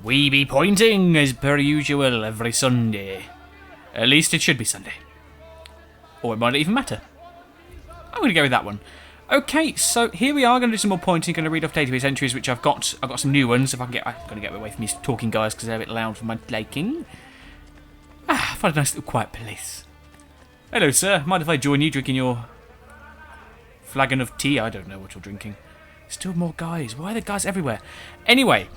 We be pointing as per usual every Sunday. At least it should be Sunday. Or it might not even matter. I'm going to go with that one. Okay, so here we are going to do some more pointing. Going to read off database entries, which I've got some new ones. If I can get, I'm going to get away from these talking guys because they're a bit loud for my liking. Find a nice little quiet place. Hello, sir. Mind if I join you drinking your flagon of tea? I don't know what you're drinking. Still more guys. Why are there guys everywhere? Anyway,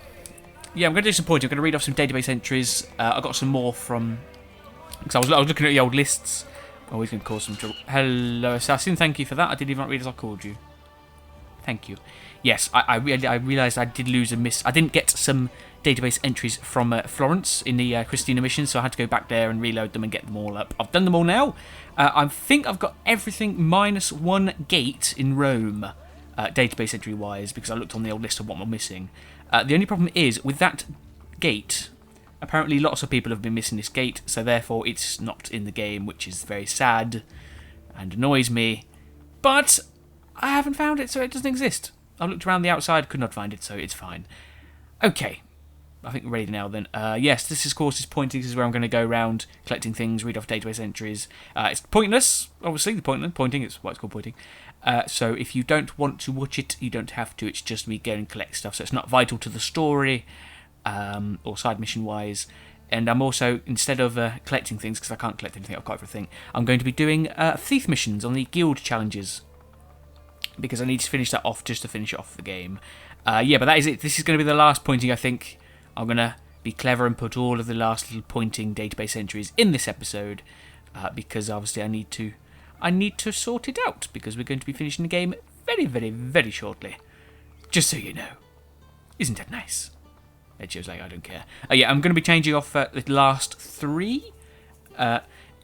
yeah, I'm going to do some pointing. I'm going to read off some database entries. I got some more from because I was looking at the old lists. Always going to cause some trouble. Hello, assassin. Thank you for that. I didn't even read as I called you. Thank you. Yes, I realised I did lose a miss. I didn't get some database entries from Florence in the Christina mission, so I had to go back there and reload them and get them all up. I've done them all now. I think I've got everything minus one gate in Rome, database entry-wise, because I looked on the old list of what I'm missing. The only problem is, with that gate, apparently lots of people have been missing this gate, so therefore it's not in the game, which is very sad and annoys me. But I haven't found it, so it doesn't exist. I looked around the outside, could not find it, so it's fine. Okay, I think we're ready now then. Yes, this is courses pointing. This is where I'm going to go around collecting things, read off database entries. It's pointless, obviously. Pointing is why it's called pointing. So if you don't want to watch it, you don't have to. It's just me going and collect stuff, so it's not vital to the story or side mission wise. And I'm also, instead of collecting things, because I can't collect anything, I've got everything, I'm going to be doing thief missions on the guild challenges, because I need to finish that off just to finish off the game. Yeah, but that is it. This is going to be the last pointing, I think. I'm going to be clever and put all of the last little pointing database entries in this episode, because obviously I need to sort it out, because we're going to be finishing the game very, very, very shortly. Just so you know. Isn't that nice? Ezio's like, I don't care. Yeah, I'm going to be changing off the last three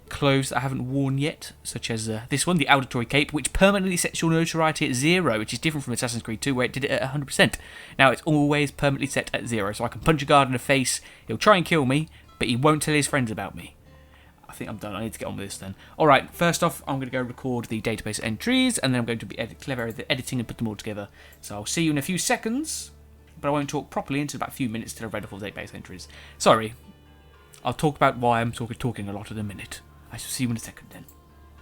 clothes that I haven't worn yet, such as this one, the Auditore cape, which permanently sets your notoriety at 0, which is different from Assassin's Creed 2, where it did it at 100%. Now it's always permanently set at 0, so I can punch a guard in the face, he'll try and kill me, but he won't tell his friends about me. I think I'm done. I need to get on with this then. Alright, first off, I'm going to go record the database entries, and then I'm going to be clever at the editing and put them all together. So I'll see you in a few seconds, but I won't talk properly until about a few minutes till I've read off all the database entries. Sorry. I'll talk about why I'm talking a lot in a minute. I shall see you in a second then.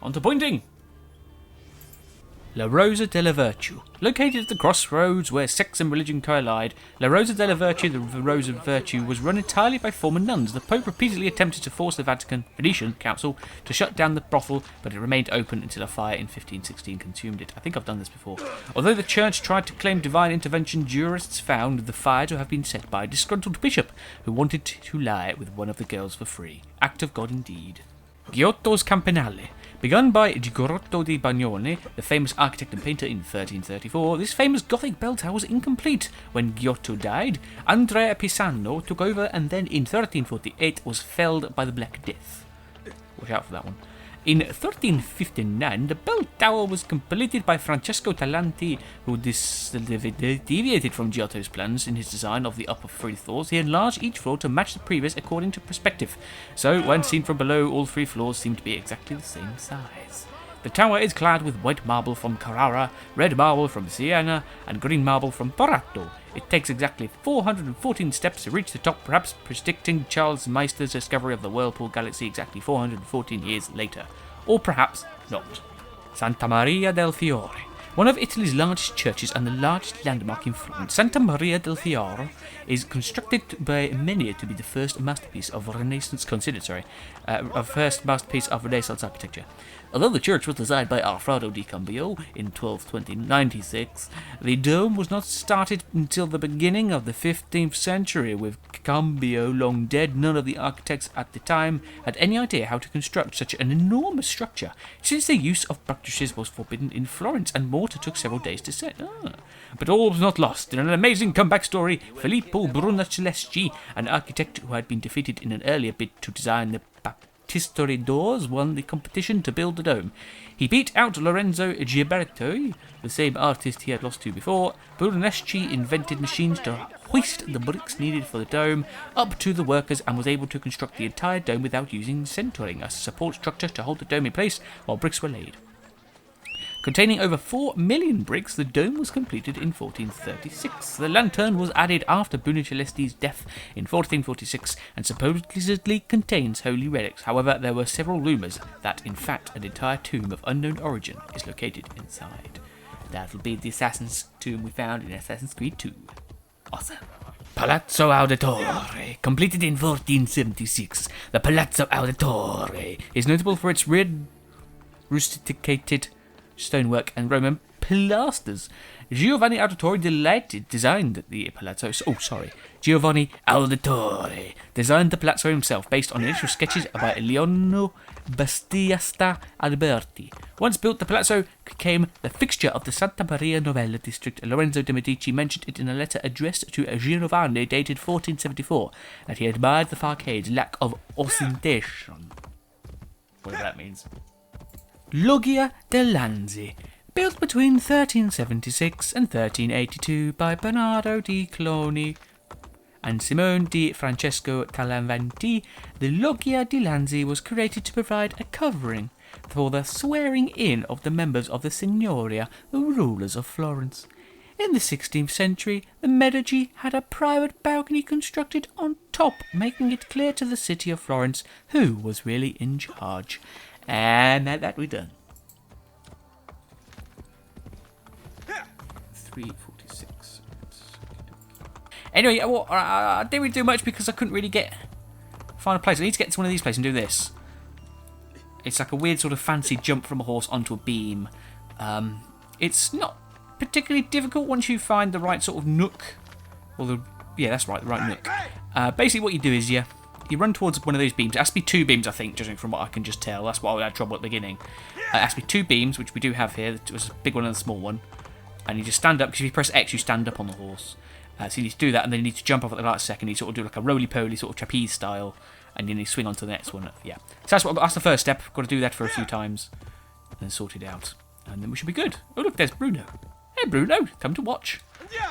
On to pointing! La Rosa della Virtue. Located at the crossroads where sex and religion collide, La Rosa della Virtue, the Rose of Virtue, was run entirely by former nuns. The Pope repeatedly attempted to force the Venetian Council to shut down the brothel, but it remained open until a fire in 1516 consumed it. I think I've done this before. Although the church tried to claim divine intervention, jurists found the fire to have been set by a disgruntled bishop who wanted to lie with one of the girls for free. Act of God indeed. Giotto's Campanile. Begun by Giotto di Bagnone, the famous architect and painter in 1334, this famous Gothic bell tower was incomplete. When Giotto died, Andrea Pisano took over and then in 1348 was felled by the Black Death. Watch out for that one. In 1359, the bell tower was completed by Francesco Talanti, who deviated from Giotto's plans in his design of the upper three floors. He enlarged each floor to match the previous according to perspective, so when seen from below, all three floors seem to be exactly the same size. The tower is clad with white marble from Carrara, red marble from Siena, and green marble from Torato. It takes exactly 414 steps to reach the top, perhaps predicting Charles Meister's discovery of the Whirlpool Galaxy exactly 414 years later. Or perhaps not. Santa Maria del Fiore. One of Italy's largest churches and the largest landmark in Florence, Santa Maria del Fiore is constructed by many to be the first masterpiece of Renaissance architecture. Although the church was designed by Alfredo di Cambio in 1296, the dome was not started until the beginning of the 15th century. With Cambio long dead, none of the architects at the time had any idea how to construct such an enormous structure, since the use of buttresses was forbidden in Florence and mortar took several days to set. But all was not lost. In an amazing comeback story, Filippo Brunelleschi, an architect who had been defeated in an earlier bid to design the Baptistery doors, won the competition to build the dome. He beat out Lorenzo Ghiberti, the same artist he had lost to before. Brunelleschi invented machines to hoist the bricks needed for the dome up to the workers and was able to construct the entire dome without using centering, a support structure to hold the dome in place while bricks were laid. Containing over 4 million bricks, the dome was completed in 1436. The lantern was added after Brunelleschi's death in 1446 and supposedly contains holy relics. However, there were several rumours that, in fact, an entire tomb of unknown origin is located inside. That will be the assassin's tomb we found in Assassin's Creed 2. Awesome. Palazzo Auditore, completed in 1476. The Palazzo Auditore is notable for its red rusticated stonework and Roman pilasters. Giovanni Auditore designed the palazzo. Giovanni Auditore designed the palazzo himself, based on initial sketches by Leone Bastiasta Alberti. Once built, the palazzo became the fixture of the Santa Maria Novella district. Lorenzo de' Medici mentioned it in a letter addressed to Giovanni, dated 1474, that he admired the facades' lack of ostentation. Whatever that means. Loggia de' Lanzi, built between 1376 and 1382 by Bernardo di Cloni and Simone di Francesco Talaventi, the Loggia di Lanzi was created to provide a covering for the swearing in of the members of the Signoria, the rulers of Florence. In the 16th century, the Medici had a private balcony constructed on top, making it clear to the city of Florence who was really in charge. And that we're done. 346. Anyway, I didn't really do much because I couldn't really find a place. I need to get to one of these places and do this. It's like a weird sort of fancy jump from a horse onto a beam. It's not particularly difficult once you find the right sort of nook. Yeah, that's right, the right nook. Basically what you do is you run towards one of those beams. It has to be 2 beams, I think, judging from what I can just tell. That's why I had trouble at the beginning. It has to be 2 beams, which we do have here. There's a big one and a small one. And you just stand up, because if you press X, you stand up on the horse. So you need to do that, and then you need to jump off at the last second. You sort of do like a roly-poly sort of trapeze style, and then you swing on to the next one. Yeah. So that's the first step. Got to do that for a few times, and then sort it out. And then we should be good. Oh, look, there's Bruno. Hey, Bruno, come to watch.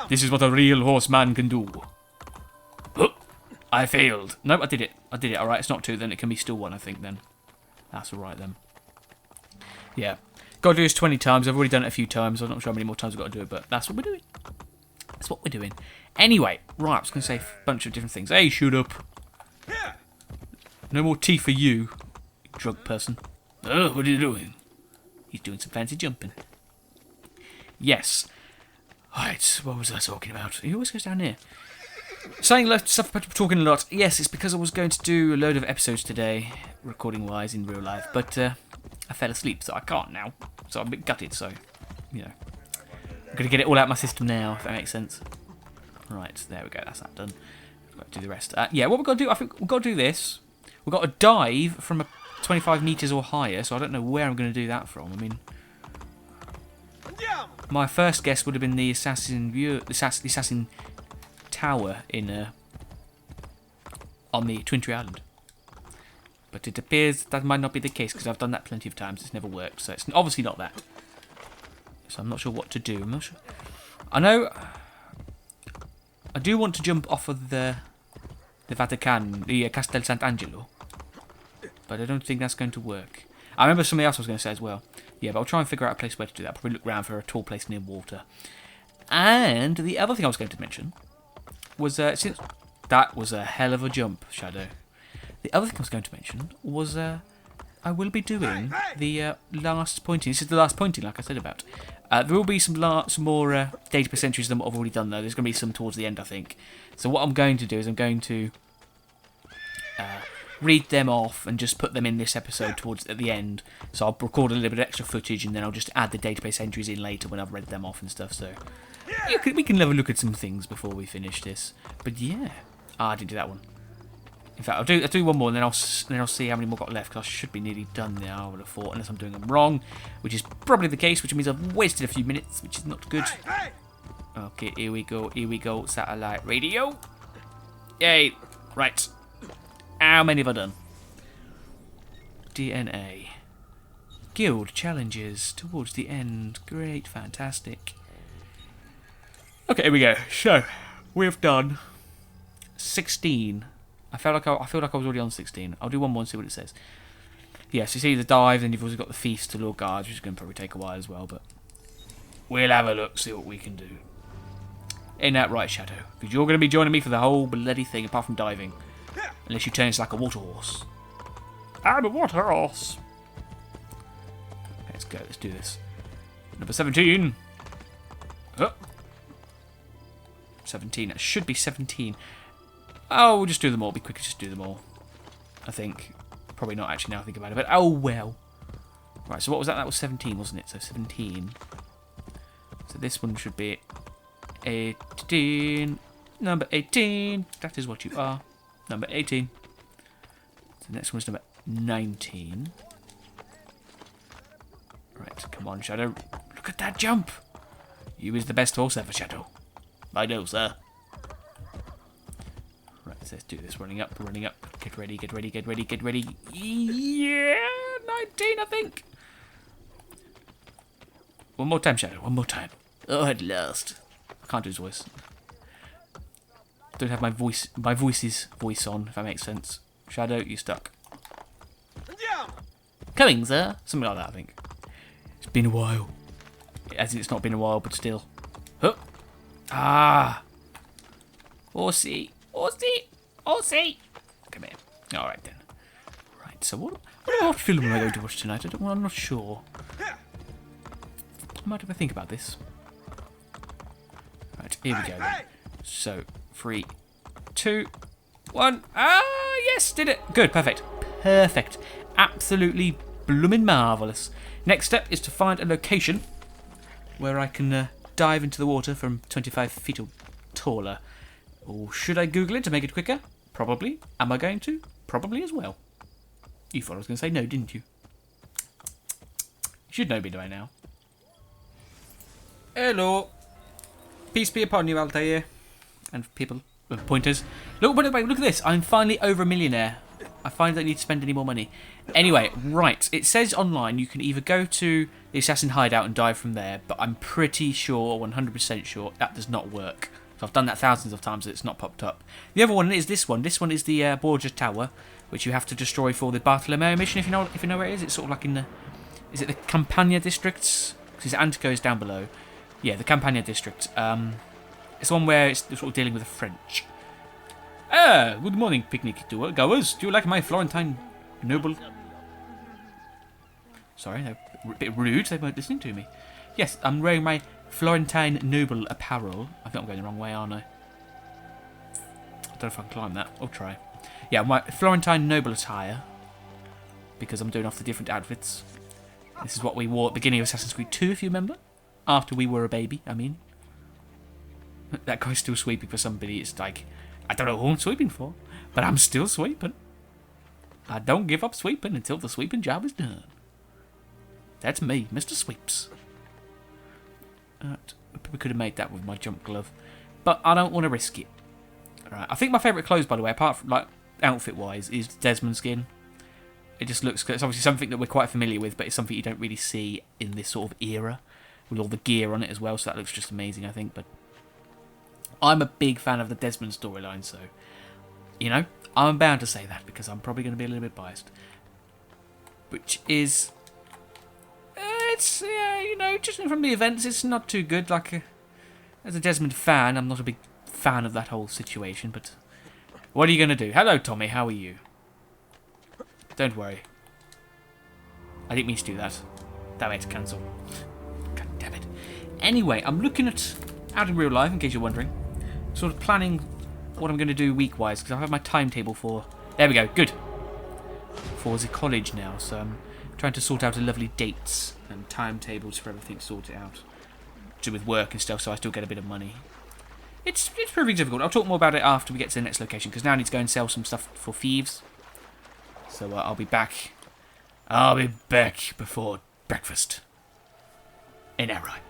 This is what a real horseman can do. Oh, I failed. Nope, I did it. All right, it's not 2, then it can be still 1, I think, then. That's all right, then. Yeah. Got to do this 20 times. I've already done it a few times. I'm not sure how many more times I've got to do it, but that's what we're doing. That's what we're doing. Anyway, right, I was going to say a bunch of different things. Hey, shoot up. No more tea for you drug person. Oh, what are you doing? He's doing some fancy jumping. Yes. Right, what was I talking about? He always goes down here. Saying stuff about talking a lot. Yes, it's because I was going to do a load of episodes today, recording-wise, in real life, but I fell asleep, so I can't now. So I'm a bit gutted, so, you know. I'm going to get it all out of my system now, if that makes sense. Right, there we go, that's that done. We've got to do the rest. Yeah, what we've got to do, I think we've got to do this. We've got to dive from 25 metres or higher, so I don't know where I'm going to do that from. I mean, my first guess would have been the assassin tower in on the Twin Tree Island. But it appears that might not be the case, because I've done that plenty of times. It's never worked, so it's obviously not that. So I'm not sure what to do. I'm not sure. I know I do want to jump off of the Vatican, the Castel Sant'Angelo, but I don't think that's going to work. I remember something else I was going to say as well. Yeah, but I'll try and figure out a place where to do that. Probably look around for a tall place near water. And the other thing I was going to mention was, since that was a hell of a jump, Shadow. The other thing I was going to mention was I will be doing the last pointing. This is the last pointing, like I said about. There will be some more database entries than what I've already done, though. There's going to be some towards the end, I think. So what I'm going to do is I'm going to read them off and just put them in this episode at the end. So I'll record a little bit of extra footage, and then I'll just add the database entries in later when I've read them off and stuff. So we can have a look at some things before we finish this. But yeah, I didn't do that one. In fact, I'll do one more, and then I'll see how many more got left, because I should be nearly done now, I would have thought, unless I'm doing them wrong, which is probably the case, which means I've wasted a few minutes, which is not good. Okay, here we go, satellite radio. Yay, right. How many have I done? DNA. Guild challenges towards the end. Great, fantastic. Okay, here we go. So, we've done 16. I feel like I was already on 16. I'll do one more and see what it says. Yes, it's either dive, then you've also got the feast to lure guards, which is going to probably take a while as well, but we'll have a look, see what we can do. Ain't that right, Shadow? Because you're going to be joining me for the whole bloody thing, apart from diving. Unless you turn into like a water horse. I'm a water horse. Let's go, let's do this. Number 17. Oh. 17, that should be 17. Oh, we'll just do them all, be quick, just do them all. I think. Probably not actually now I think about it, but oh well. Right, so what was that? That was 17, wasn't it? So 17. So this one should be 18. Number 18. That is what you are. Number 18. So the next one's number 19. Right, come on, Shadow. Look at that jump. You is the best horse ever, Shadow. I know, sir. Right, so let's do this. Running up, running up. Get ready, get ready, get ready, get ready. Yeah, 19, I think. One more time, Shadow. One more time. Oh, at last. I can't do his voice. Don't have my voice's voice on, if that makes sense. Shadow, you stuck. Coming, sir. Something like that, I think. It's been a while. As in, it's not been a while, but still. Huh. Ah. Horsey. Horsey. Horsey. Come here. Alright then. Right, so what film am I going to watch tonight? I'm not sure. I might have a think about this. Right, here we go then. So, 3, 2, 1. Ah, yes, did it. Good, perfect. Perfect. Absolutely bloomin' marvellous. Next step is to find a location where I can dive into the water from 25 feet or taller. Or should I Google it to make it quicker? Probably. Am I going to? Probably as well. You thought I was going to say no, didn't you? You should know me by now. Hello. Peace be upon you, Altair. And people with pointers. Look, look at this. I'm finally over a millionaire. I finally don't need to spend any more money. Anyway, right. It says online you can either go to the assassin hideout and dive from there, but I'm pretty sure, 100% sure, that does not work. So I've done that thousands of times and it's not popped up. The other one is this one. This one is the Borgia Tower, which you have to destroy for the Bartolomeo mission, if you know where it is. It's sort of like in the... Is it the Campania districts? Because Antico is down below. Yeah, the Campania district. It's one where it's sort of dealing with the French. Ah, good morning, picnic goers. Do you like my Florentine noble? Sorry, they're a bit rude. They weren't listening to me. Yes, I'm wearing my Florentine noble apparel. I think I'm going the wrong way, aren't I? I don't know if I can climb that. I'll try. Yeah, my Florentine noble attire. Because I'm doing off the different outfits. This is what we wore at the beginning of Assassin's Creed 2, if you remember. After we were a baby, I mean. That guy's still sweeping for somebody. It's like, I don't know who I'm sweeping for, but I'm still sweeping. I don't give up sweeping until the sweeping job is done. That's me, Mr. Sweeps. We could have made that with my jump glove, but I don't want to risk it. Right, I think my favourite clothes, by the way, apart from like outfit-wise, is Desmond skin. It just looks good. It's obviously something that we're quite familiar with, but it's something you don't really see in this sort of era, with all the gear on it as well. So that looks just amazing, I think. But I'm a big fan of the Desmond storyline, so you know I'm bound to say that because I'm probably going to be a little bit biased. Which is, it's you know, just from the events, it's not too good. Like as a Desmond fan, I'm not a big fan of that whole situation. But what are you going to do? Hello, Tommy. How are you? Don't worry. I didn't mean to do that. Damn it, cancel. God damn it. Anyway, I'm looking at, out in real life, in case you're wondering, sort of planning what I'm going to do week-wise, because I have my timetable for... There we go, good. For the college now, so I'm trying to sort out a lovely dates and timetables for everything sorted out. To do with work and stuff, so I still get a bit of money. It's proving difficult. I'll talk more about it after we get to the next location, because now I need to go and sell some stuff for thieves. So I'll be back. I'll be back before breakfast. Ain't that right?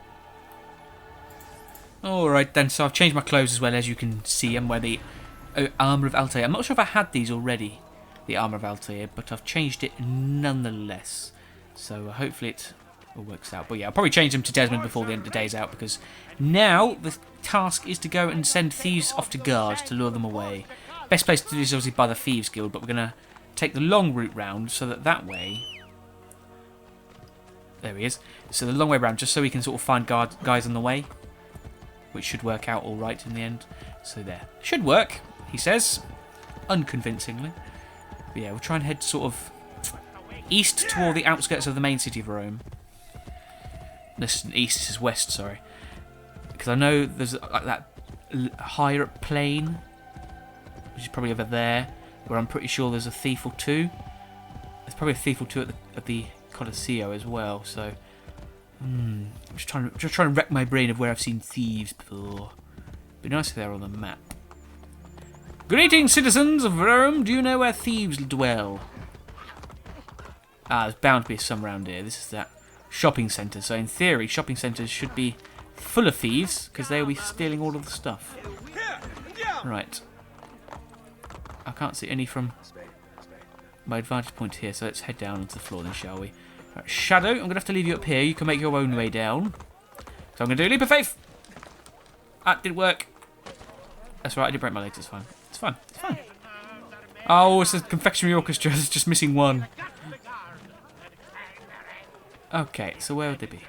Alright then, so I've changed my clothes as well, as you can see. I'm wearing the Armour of Altair. I'm not sure if I had these already, the Armour of Altair, but I've changed it nonetheless. So hopefully it all works out. But yeah, I'll probably change them to Desmond before the end of the day's out, because now the task is to go and send thieves off to guards to lure them away. Best place to do this is obviously by the Thieves Guild, but we're going to take the long route round so that way... There he is. So the long way round, just so we can sort of find guys on the way. Which should work out alright in the end. So there. Should work, he says. Unconvincingly. But yeah, we'll try and head sort of east toward the outskirts of the main city of Rome. This is east, this is west, sorry. Because I know there's like that higher up plain, which is probably over there, where I'm pretty sure there's a thief or two. There's probably a thief or two at the Colosseo as well, so... I'm just trying to wreck my brain of where I've seen thieves before. Be nice if they're on the map. Greetings, citizens of Rome. Do you know where thieves dwell? Ah, there's bound to be some around here. This is that shopping centre. So in theory, shopping centres should be full of thieves because they'll be stealing all of the stuff. Right. I can't see any from my advantage point here, so let's head down onto the floor then, shall we? Right, Shadow, I'm going to have to leave you up here. You can make your own way down. So I'm going to do a leap of faith. That didn't work. That's right, I did break my legs. It's fine. It's fine. It's fine. Oh, it's a confectionery orchestra. It's just missing one. Okay, so where would they be?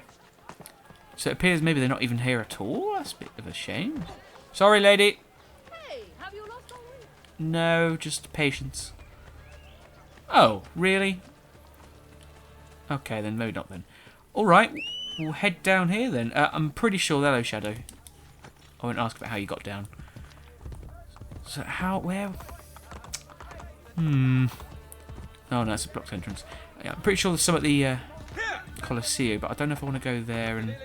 So it appears maybe they're not even here at all. That's a bit of a shame. Sorry, lady. Hey, have you lost all weight? No, just patience. Oh, really? Okay, then maybe not then. Alright, we'll head down here then. I'm pretty sure... Hello, Shadow. I won't ask about how you got down. So where... Oh no, it's a blocked entrance. Yeah, I'm pretty sure there's some at the Colosseo, but I don't know if I want to go there and...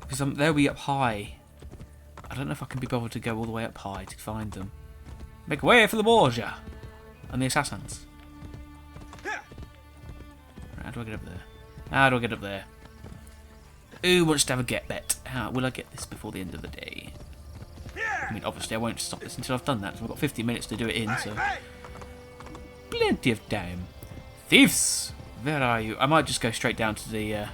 Because they'll be up high. I don't know if I can be bothered to go all the way up high to find them. Make way for the Borgia and the assassins. Right, how do I get up there? How do I get up there? Who wants to have a get bet? How will I get this before the end of the day? I mean, obviously I won't stop this until I've done that. So I've got 50 minutes to do it in, so... Plenty of time. Thieves! Where are you? I might just go straight down to the...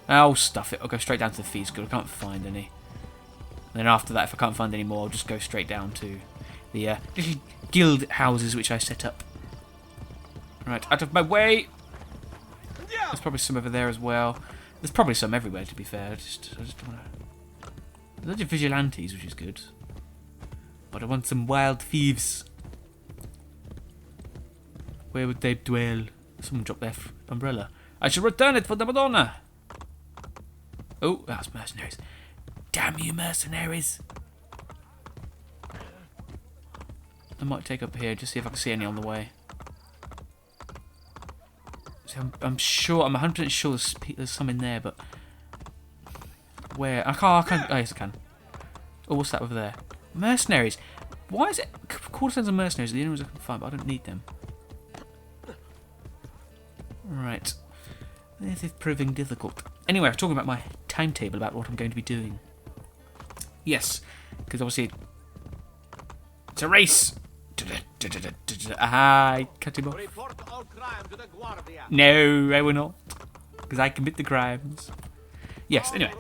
Oh, stuff it. I'll go straight down to the thieves guild. I can't find any. And then after that, if I can't find any more, I'll just go straight down to the little guild houses which I set up. Right, out of my way! There's probably some over there as well. There's probably some everywhere, to be fair. I just want to... There's a lot of vigilantes, which is good. But I want some wild thieves. Where would they dwell? Someone dropped their umbrella. I should return it for the Madonna! Oh, that's mercenaries. Damn you, mercenaries! I might take up here, just see if I can see any on the way. So I'm sure, I'm 100% sure there's some in there, but... Where? I can't, oh yes I can. Oh, what's that over there? Mercenaries! Why is it... Quarter of mercenaries are the only ones I can find, but I don't need them. Right. This is proving difficult. Anyway, I'm talking about my timetable, about what I'm going to be doing. Yes, because obviously... It's a race! I cut him off. No, I will not. Because I commit the crimes. Yes, anyway.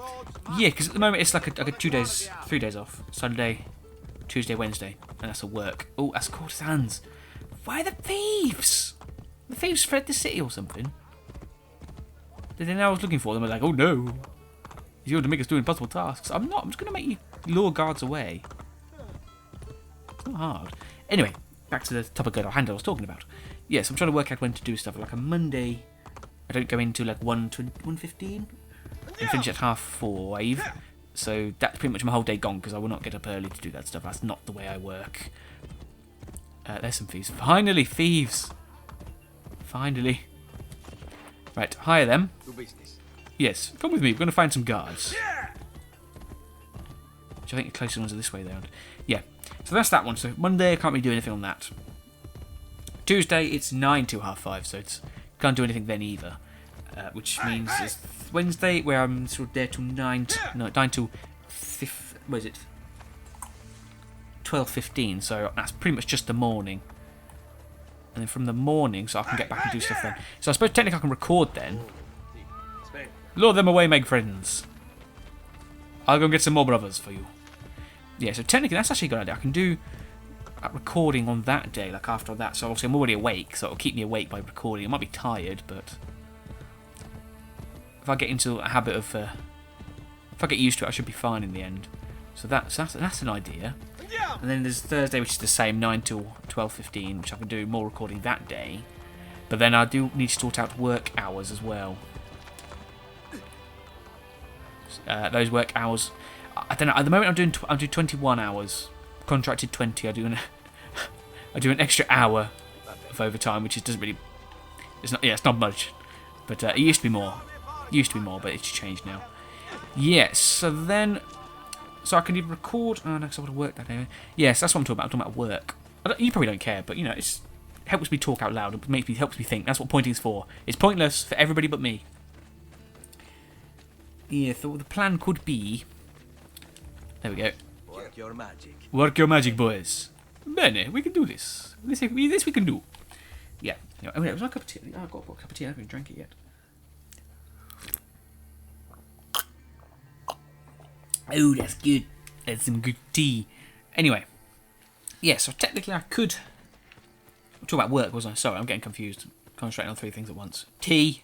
Yeah, because at the moment it's like a 3 days off. Sunday, Tuesday, Wednesday. And that's a work. Oh, that's courtesans. Why the thieves? The thieves fled the city or something. Did they know I was looking for them? I was like, oh no. He's going to make us do impossible tasks. I'm not. I'm just going to make you lure guards away. It's not hard. Anyway, back to the topic of hand I was talking about. Yes, I'm trying to work out when to do stuff. Like a Monday, I don't go into like 1:15 and finish at 4:30. So that's pretty much my whole day gone because I will not get up early to do that stuff. That's not the way I work. There's some thieves. Finally, thieves. Finally. Right, hire them. Yes, come with me. We're going to find some guards. Which I think the closest ones are this way round. Yeah, so that's that one. So Monday, I can't really do anything on that. Tuesday, it's 9 till 5:30, so it's can't do anything then either. Which means it's Wednesday, where I'm sort of there till 9 till 12:15. So that's pretty much just the morning. And then from the morning, so I can get back and do stuff then. So I suppose technically I can record then. Lure them away, make friends. I'll go get some more brothers for you. Yeah, so technically that's actually a good idea. I can do a recording on that day, like after that. So obviously I'm already awake, so it'll keep me awake by recording. I might be tired, but if I get into a habit of, if I get used to it, I should be fine in the end. So that's an idea. And then there's Thursday, which is the same, 9 till 12:15, which I can do more recording that day. But then I do need to sort out work hours as well. Those work hours, I don't know. At the moment, I'm doing 21 hours, contracted 20. I do an extra hour of overtime, which doesn't really. It's not much, but it used to be more. But it's changed now. Yes. So I can even record. Oh no, because I would have worked that day. Yes, that's what I'm talking about. I'm talking about work. You probably don't care, but you know, it helps me talk out loud. It helps me think. That's what pointing is for. It's pointless for everybody but me. Yeah, so the plan could be. There we go. Work your magic. Work your magic, boys. Bene, we can do this. This we can do. Yeah. Oh, yeah, it was my cup of tea. Oh, I've got a cup of tea. I haven't even drank it yet. Oh, that's good. That's some good tea. Anyway. Yeah, so technically I could. I'm talking about work, wasn't I? Sorry, I'm getting confused. Concentrating on 3 things at once. Tea,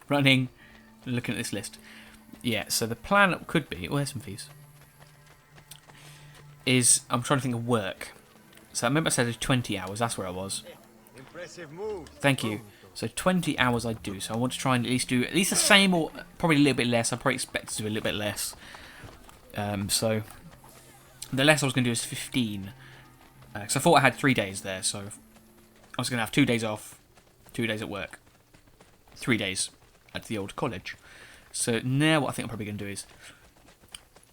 running, and looking at this list. Yeah, so the plan could be. Oh, there's some fees. I'm trying to think of work. So I remember I said 20 hours. That's where I was. Impressive move. Thank you. So 20 hours I do. So I want to try and at least do the same or probably a little bit less. I probably expect to do a little bit less. So the less I was going to do is 15. Because I thought I had 3 days there. So I was going to have 2 days off, 2 days at work, 3 days at the old college. So now what I think I'm probably going to do is,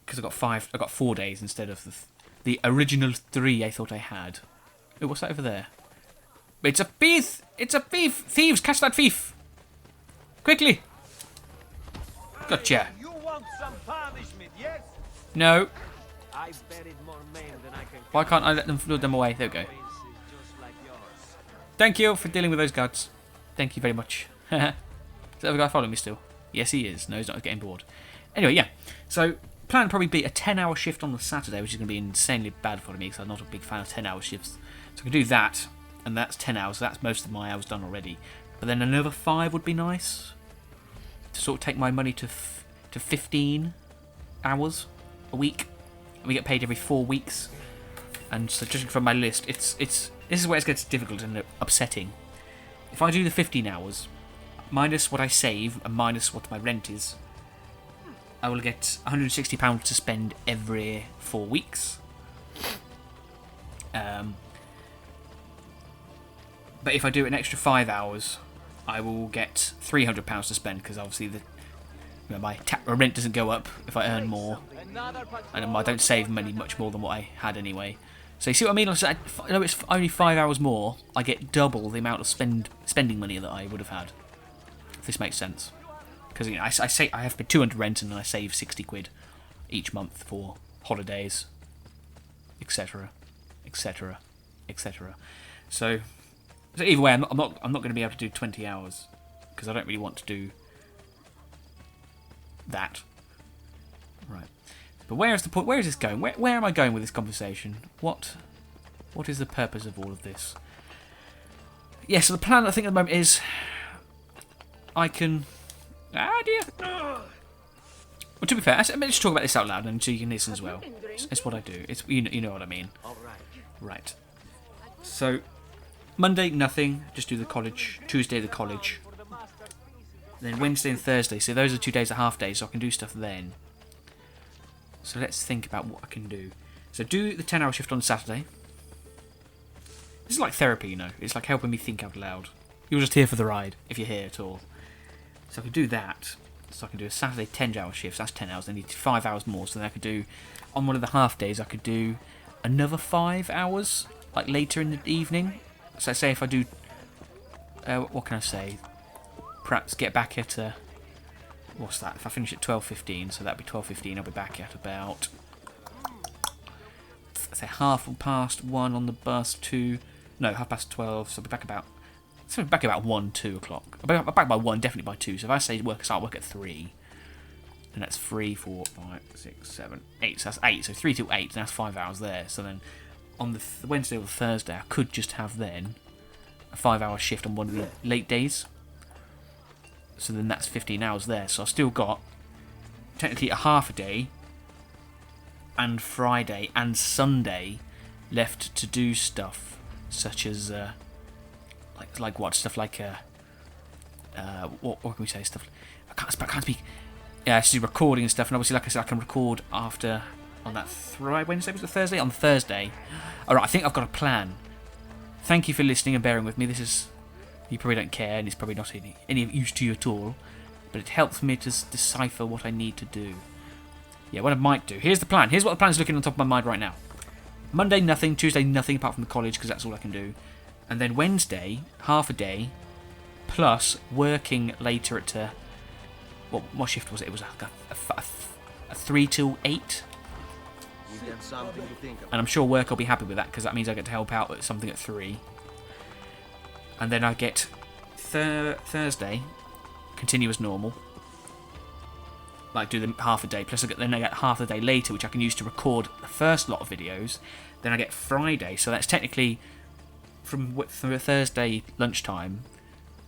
because I got 4 days instead of the original 3 I thought I had. Oh, what's that over there? It's a thief! It's a thief! Thieves, catch that thief! Quickly! Gotcha. You want some punishment, yes? No. I buried more men than I can. Why can't I let them lure them away? There we go. Just like yours. Thank you for dealing with those guards. Thank you very much. Is that the guy following me still? Yes, he is. No, he's not getting bored. Anyway, yeah. So, plan would probably be a 10-hour shift on the Saturday, which is going to be insanely bad for me because I'm not a big fan of 10-hour shifts. So I can do that, and that's 10 hours. So that's most of my hours done already. But then another 5 would be nice to sort of take my money to 15 hours a week. We get paid every 4 weeks. And so judging from my list, this is where it gets difficult and upsetting. If I do the 15 hours, minus what I save and minus what my rent is, I will get £160 to spend every 4 weeks. But if I do an extra 5 hours, I will get £300 to spend because obviously my rent doesn't go up if I earn more, and I don't save money much more than what I had anyway. So you see what I mean? I know it's only 5 hours more. I get double the amount of spending money that I would have had. If this makes sense, because I say I have to pay 200 rent and then I save 60 quid each month for holidays, etc., etc., etc. So either way, I'm not going to be able to do 20 hours because I don't really want to do that. Right. But where is the point? Where is this going? Where am I going with this conversation? What is the purpose of all of this? Yeah, so the plan I think at the moment is I can. Ah dear. Well, to be fair, let's just talk about this out loud and so you can listen as well. It's what I do. It's you know what I mean. All right. Right. So Monday nothing. Just do the college. Tuesday the college. Then Wednesday and Thursday. So those are 2 days, a half day. So I can do stuff then. So let's think about what I can do. So do the 10-hour shift on Saturday. This is like therapy, you know. It's like helping me think out loud. You're just here for the ride, if you're here at all. So I can do that. So I can do a Saturday 10-hour shift. That's 10 hours. I need 5 hours more. So then I could do, on one of the half days, I could do another 5 hours, like later in the evening. So say if I do, what can I say? Perhaps get back at what's that? If I finish at 12:15, so that'd be 12:15. I'll be back at about say 1:30 on the bus to 12:30. So I'll be back about 1, 2 o'clock. I'll be back by 1, definitely by 2. So if I say start work at 3, And that's 3, 4, 5, 6, 7, 8. So that's 8. So 3 till 8, and that's 5 hours there. So then on the Wednesday or the Thursday, I could just have then a 5-hour shift on one of the late days. So then that's 15 hours there. So I've still got technically a half a day and Friday and Sunday left to do stuff such as like what stuff like what can we say, stuff I can't speak. Yeah, actually recording and stuff, and obviously like I said I can record after on that Wednesday, was it Thursday? On Thursday. Alright, I think I've got a plan. Thank you for listening and bearing with me. This is, you probably don't care and it's probably not any use to you at all, but it helps me to decipher what I need to do. Yeah, what I might do. Here's the plan. Here's what the plan is looking on top of my mind right now. Monday, nothing. Tuesday, nothing apart from the college, because that's all I can do. And then Wednesday, half a day, plus working later at, what shift was it? It was like a 3 till 8. And I'm sure work will be happy with that, because that means I get to help out with something at 3. And then I get Thursday, continue as normal. Like do the half a day, plus then I get half a day later, which I can use to record the first lot of videos. Then I get Friday, so that's technically from Thursday lunchtime,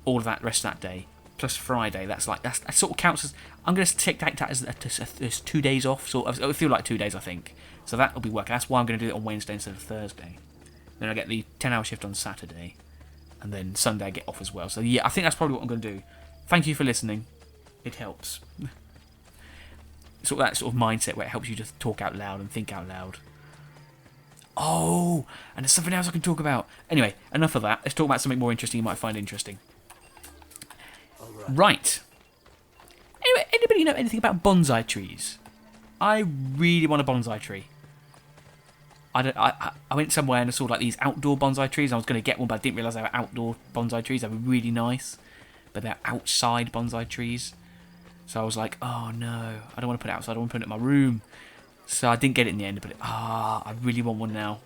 all of that rest of that day, plus Friday. That sort of counts as, I'm going to take that as 2 days off. So it'll feel like 2 days, I think. So that will be working. That's why I'm going to do it on Wednesday instead of Thursday. Then I get the 10-hour shift on Saturday, and then Sunday I get off as well. So yeah, I think that's probably what I'm going to do. Thank you for listening. It helps. Sort of that sort of mindset where it helps you to talk out loud and think out loud. Oh, and there's something else I can talk about. Anyway, enough of that. Let's talk about something more interesting you might find interesting. Right. Anyway, anybody know anything about bonsai trees? I really want a bonsai tree. I went somewhere and I saw like these outdoor bonsai trees. I was going to get one, but I didn't realise they were outdoor bonsai trees. They were really nice, but they're outside bonsai trees. So I was like, oh no, I don't want to put it outside. I want to put it in my room. So I didn't get it in the end, but I really want one now.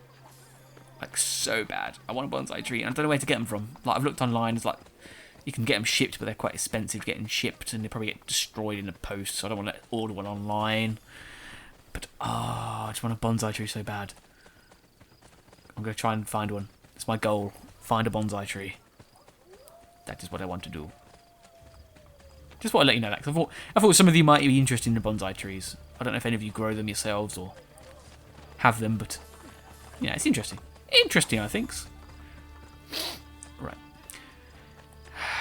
Like so bad. I want a bonsai tree, and I don't know where to get them from. Like I've looked online, it's like you can get them shipped, but they're quite expensive getting shipped, and they probably get destroyed in the post. So I don't want to order one online. But I just want a bonsai tree so bad. I'm going to try and find one. It's my goal. Find a bonsai tree. That is what I want to do. Just want to let you know that, because I thought some of you might be interested in the bonsai trees. I don't know if any of you grow them yourselves or have them, but yeah, it's interesting. Interesting, I think. Right.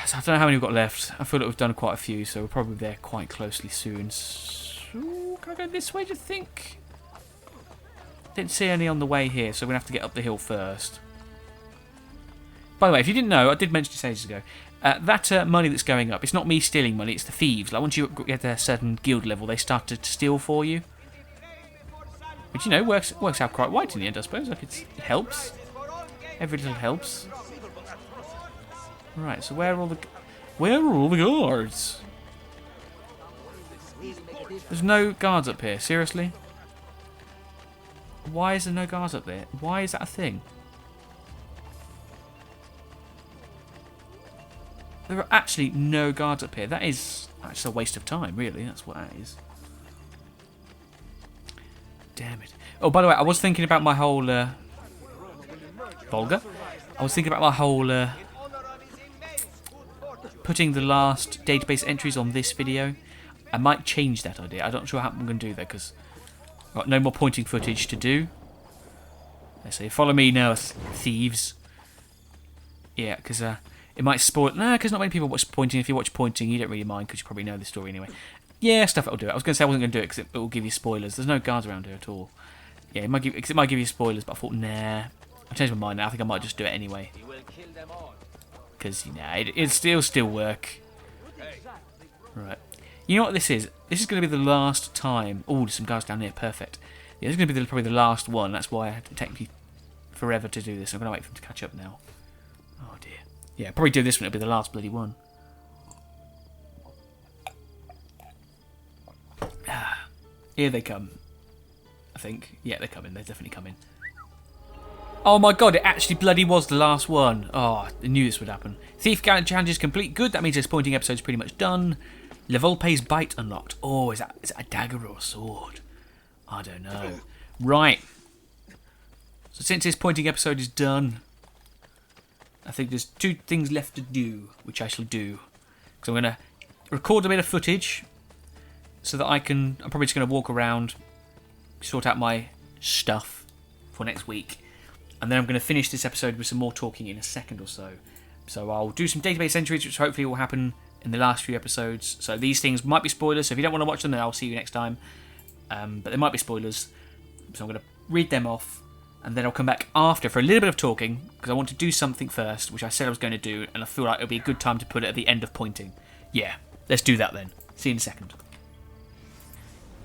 So I don't know how many we've got left. I feel like we've done quite a few, so we're probably there quite closely soon. So, can I go this way, do you think? Didn't see any on the way here, so we're going to have to get up the hill first. By the way, if you didn't know, I did mention this ages ago. That money that's going up, it's not me stealing money, it's the thieves. Like once you get a certain guild level, they start to steal for you. Which, you know, works out quite right in the end, I suppose. Like it helps. Every little helps. Right, so where are all the guards? There's no guards up here, seriously? Why is there no guards up there? Why is that a thing? There are actually no guards up here. That is a waste of time, really. That's what that is. Damn it. Oh, by the way, I was thinking about my whole... Volga? I was thinking about my whole... putting the last database entries on this video. I might change that idea. I'm not sure how I'm going to do that, because I've got no more pointing footage to do. Let's see. Follow me now, thieves. Yeah, because... it might spoil... No, because not many people watch pointing. If you watch pointing, you don't really mind, because you probably know the story anyway. Yeah, stuff will do it. I was going to say I wasn't going to do it, because it will give you spoilers. There's no guards around here at all. Yeah, it might give you spoilers, but I thought, nah. I changed my mind now. I think I might just do it anyway. Because, it'll still work. Right. You know what this is? This is going to be the last time... Oh, there's some guards down here. Perfect. Yeah, this is going to be probably the last one. That's why I had to technically forever to do this. I'm going to wait for him to catch up now. Oh, dear. Yeah, probably do this one. It'll be the last bloody one. Here they come. I think. Yeah, they're coming. They're definitely coming. Oh my god, it actually bloody was the last one. Oh, I knew this would happen. Thief challenge is complete. Good, that means this pointing episode's pretty much done. Le Volpe's bite unlocked. Oh, is that a dagger or a sword? I don't know. Right. So since this pointing episode is done, I think there's 2 things left to do, which I shall do. Because I'm going to record a bit of footage so that I'm probably just going to walk around, sort out my stuff for next week. And then I'm going to finish this episode with some more talking in a second or so. So I'll do some database entries, which hopefully will happen in the last few episodes. So these things might be spoilers, so if you don't want to watch them, then I'll see you next time. But they might be spoilers, so I'm going to read them off, and then I'll come back after for a little bit of talking, because I want to do something first, which I said I was going to do, and I feel like it'll be a good time to put it at the end of pointing. Yeah, let's do that then. See you in a second.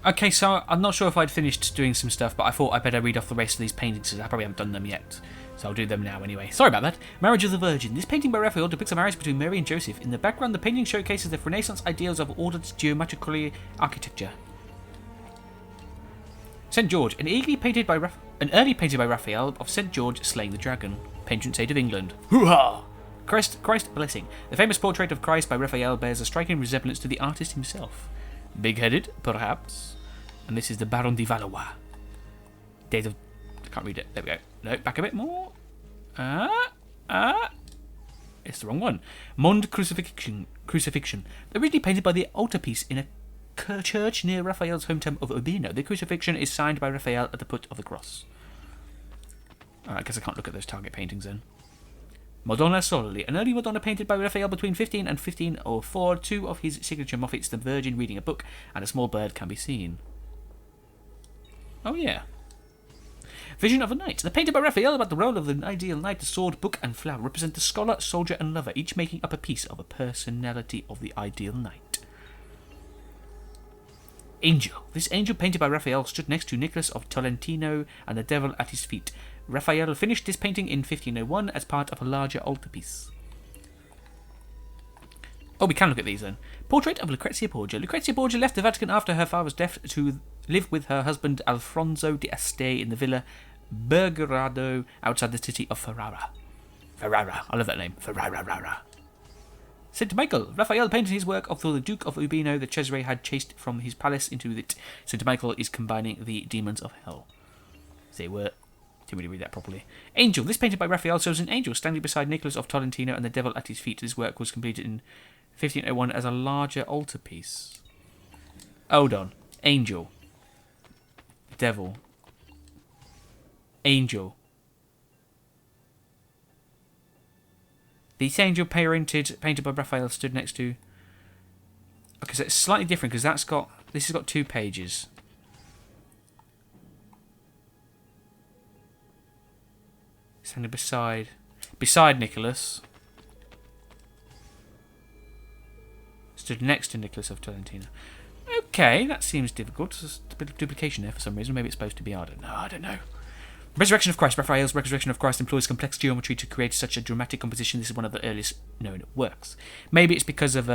Okay, so I'm not sure if I'd finished doing some stuff, but I thought I'd better read off the rest of these paintings, because I probably haven't done them yet. So I'll do them now anyway. Sorry about that. Marriage of the Virgin. This painting by Raphael depicts a marriage between Mary and Joseph. In the background, the painting showcases the Renaissance ideals of ordered geometrical architecture. St. George. An early painting by Raphael of St. George slaying the dragon. Patron saint of England. Hoo-ha! Christ Blessing. The famous portrait of Christ by Raphael bears a striking resemblance to the artist himself. Big-headed, perhaps. And this is the Baron de Valois. Date of... I can't read it. There we go. No, back a bit more. It's the wrong one. Monde Crucifixion. Originally painted by the altarpiece in a church near Raphael's hometown of Urbino. The crucifixion is signed by Raphael at the foot of the cross. I guess I can't look at those target paintings then. Madonna Solely. An early Madonna painted by Raphael between 15 and 1504. 2 of his signature motifs, the Virgin reading a book, and a small bird can be seen. Oh yeah. Vision of a Knight. The painting by Raphael about the role of the ideal knight, the sword, book, and flower represent the scholar, soldier, and lover, each making up a piece of a personality of the ideal knight. Angel. This angel painted by Raphael stood next to Nicholas of Tolentino and the devil at his feet. Raphael finished this painting in 1501 as part of a larger altarpiece. Oh, we can look at these then. Portrait of Lucrezia Borgia. Lucrezia Borgia left the Vatican after her father's death to live with her husband Alfonso de Este in the villa Bergerado outside the city of Ferrara. Ferrara. I love that name. Ferrara. St. Michael. Raphael painted his work of the Duke of Urbino that Cesare had chased from his palace into it. St. Michael is combining the demons of hell. Say what? Didn't really read that properly. Angel. This painted by Raphael shows an angel standing beside Nicholas of Tolentino and the devil at his feet. This work was completed in 1501 as a larger altarpiece. Hold on. Angel. Devil. Angel. This angel painted by Raphael stood next to... Okay, so it's slightly different because this has got 2 pages. Standing beside Nicholas. Stood next to Nicholas of Tolentino. Okay, that seems difficult. There's a bit of duplication there for some reason. Maybe it's supposed to be. I don't know. Resurrection of Christ. Raphael's Resurrection of Christ employs complex geometry to create such a dramatic composition. This is one of the earliest known works. Maybe it's because of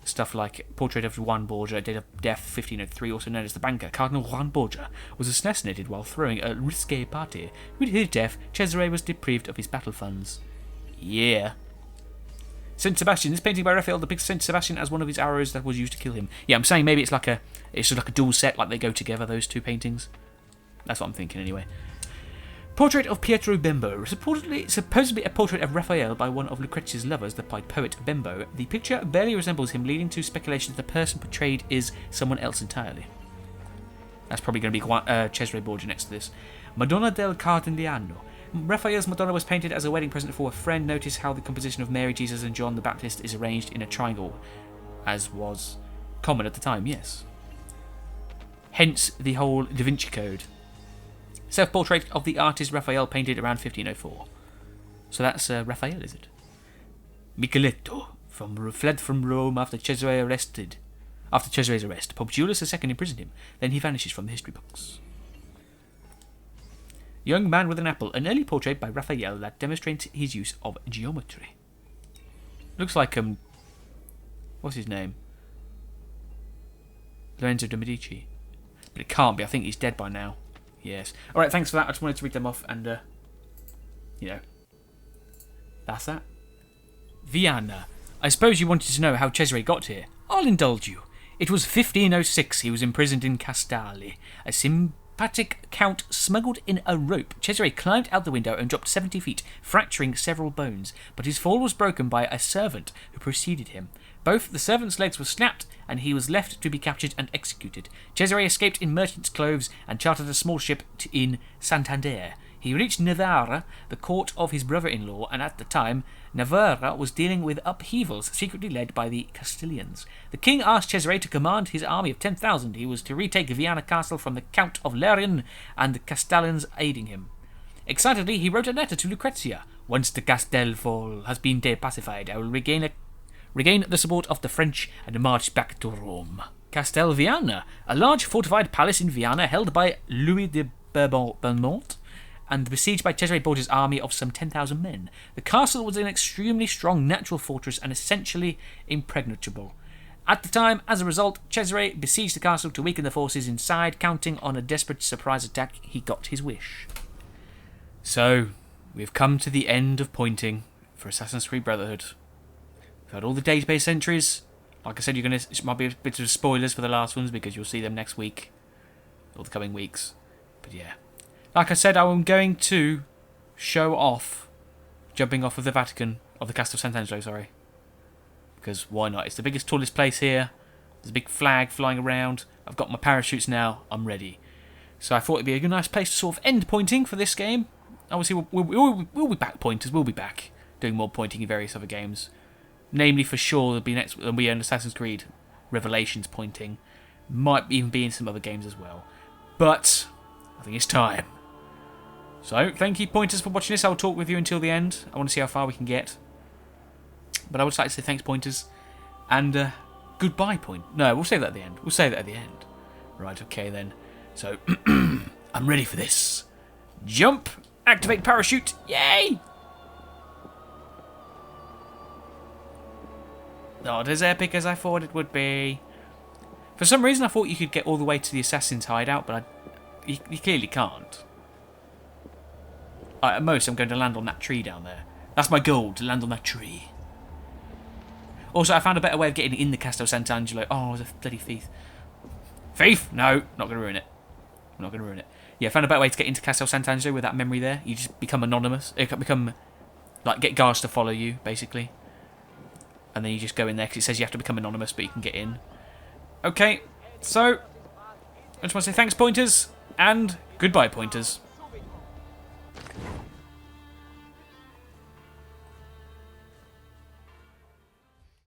stuff like Portrait of Juan Borgia, date of death 1503, also known as the banker. Cardinal Juan Borgia was assassinated while throwing a risque party. With his death, Cesare was deprived of his battle funds. Yeah. Saint Sebastian. This painting by Raphael depicts Saint Sebastian as one of his arrows that was used to kill him. Yeah, I'm saying maybe it's just like a dual set, like they go together, those 2 paintings. That's what I'm thinking anyway. Portrait of Pietro Bembo. Supposedly a portrait of Raphael by one of Lucrezia's lovers, the poet Bembo. The picture barely resembles him, leading to speculation that the person portrayed is someone else entirely. That's probably going to be Cesare Borgia next to this. Madonna del Cardinaliano. Raphael's Madonna was painted as a wedding present for a friend. Notice how the composition of Mary, Jesus, and John the Baptist is arranged in a triangle, as was common at the time, yes. Hence the whole Da Vinci Code. Self-portrait of the artist Raphael painted around 1504. So that's Raphael, is it? Micheletto fled from Rome after Cesare's arrest. Pope Julius II imprisoned him. Then he vanishes from the history books. Young Man with an Apple. An early portrait by Raphael that demonstrates his use of geometry. Looks like what's his name? Lorenzo de Medici. But it can't be. I think he's dead by now. Yes. Alright, thanks for that. I just wanted to read them off and, that's that. Viana. I suppose you wanted to know how Cesare got here. I'll indulge you. It was 1506 he was imprisoned in Castelli. A sympathetic count smuggled in a rope. Cesare climbed out the window and dropped 70 feet, fracturing several bones, but his fall was broken by a servant who preceded him. Both the servant's legs were snapped, and he was left to be captured and executed. Cesare escaped in merchant's clothes and chartered a small ship in Santander. He reached Navarra, the court of his brother-in-law, and at the time, Navarra was dealing with upheavals secretly led by the Castilians. The king asked Cesare to command his army of 10,000. He was to retake Viana Castle from the Count of Lerion, and the Castellans aiding him. Excitedly, he wrote a letter to Lucrezia. Once the Castelfol has been pacified, I will regain the support of the French and march back to Rome. Castelviana, a large fortified palace in Viana held by Louis de Bourbon, and besieged by Cesare Borgia's army of some 10,000 men. The castle was an extremely strong natural fortress and essentially impregnable. At the time, as a result, Cesare besieged the castle to weaken the forces inside, counting on a desperate surprise attack. He got his wish. So, we've come to the end of pointing for Assassin's Creed Brotherhood. We've had all the database entries. Like I said, it might be a bit of spoilers for the last ones because you'll see them next week, or the coming weeks. But yeah. Like I said, I'm going to show off jumping off of the Castle Sant'Angelo, sorry. Because why not? It's the biggest, tallest place here. There's a big flag flying around. I've got my parachutes now. I'm ready. So I thought it'd be a good, nice place to sort of end pointing for this game. Obviously, we'll be back, pointers. We'll be back doing more pointing in various other games. Namely, for sure, there'll be an Assassin's Creed Revelations pointing. Might even be in some other games as well. But I think it's time. So, thank you, pointers, for watching this. I'll talk with you until the end. I want to see how far we can get. But I would like to say thanks, pointers. And goodbye, No, we'll save that at the end. We'll save that at the end. Right, okay then. So, I'm ready for this. Jump! Activate parachute! Yay! Not as epic as I thought it would be. For some reason, I thought you could get all the way to the assassin's hideout, but you clearly can't. At most, I'm going to land on that tree down there. That's my goal, to land on that tree. Also, I found a better way of getting in the Castel Sant'Angelo. Oh, there's a bloody thief. Thief? No, not going to ruin it. I'm not going to ruin it. Yeah, I found a better way to get into Castel Sant'Angelo with that memory there. You just become anonymous. Get guards to follow you, basically. And then you just go in there, because it says you have to become anonymous, but you can get in. Okay, so I just want to say thanks, pointers, and goodbye, pointers.